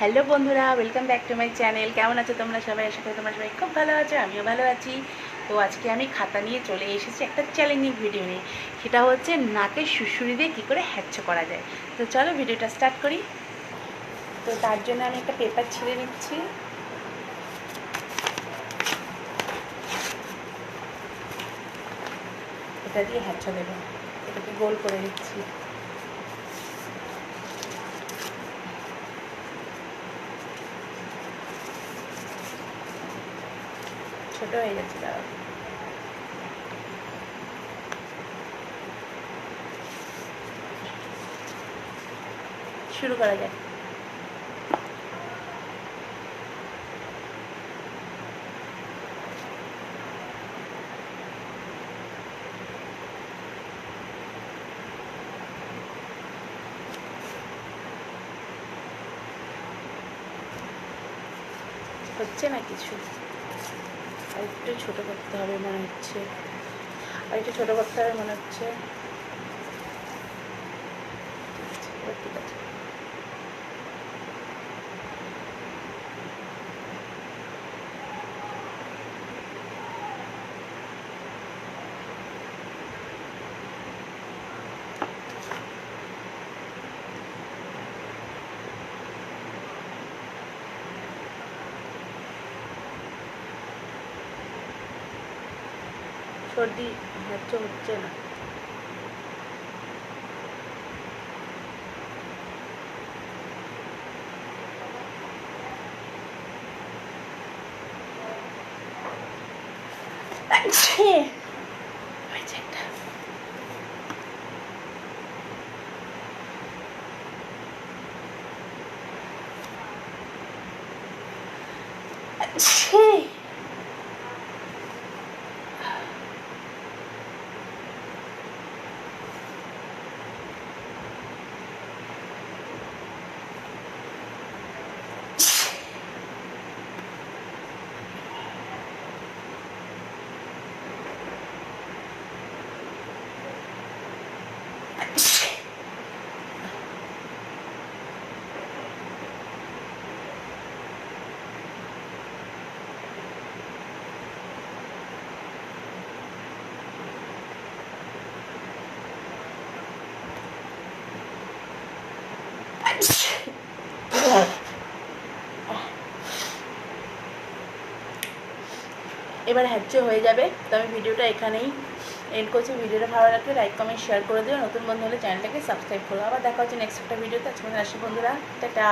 Hello বন্ধুরা, welcome back to my channel. কেমন আছো তোমরা সবাই? আশা করি তোমরা সবাই খুব ভালো আছো, আমিও ভালো আছি। তো আজকে আমি খাতা নিয়ে চলে এসেছি একটা চ্যালেঞ্জিং ভিডিও নিয়ে। সেটা হচ্ছে নাকে সুড়সুড়ি দিয়ে কী করে হ্যাচ্ছ করা যায়। তো চলো ভিডিওটা স্টার্ট করি। তো তার জন্য আমি একটা পেপার ছিঁড়ে নিচ্ছি। এটা দিয়ে হ্যাচ্ছ দেবো, এটাকে গোল করে নিচ্ছি। ছোটো হয়ে যাচ্ছে, দাঁড়াও। শুরু করা যায়। হচ্ছে না কিছু, আর একটু ছোটো করতে হবে মনে হচ্ছে, আর একটু ছোটো করতে হবে মনে হচ্ছে। ঠিক আছে। সর্দি হচ্ছে না। এবার হ্যাচ্ছ হয়ে যাবে। তো আমি ভিডিওটা এখানেই এন্ড করছি। ভিডিওটা ভালো লাগলে লাইক কমেন্ট শেয়ার করে দিও। নতুন বন্ধু হলে চ্যানেলটাকে সাবস্ক্রাইব করো। আবার দেখা হচ্ছে নেক্সট একটা ভিডিওতে। আজকে আসি বন্ধুরা, টাটা।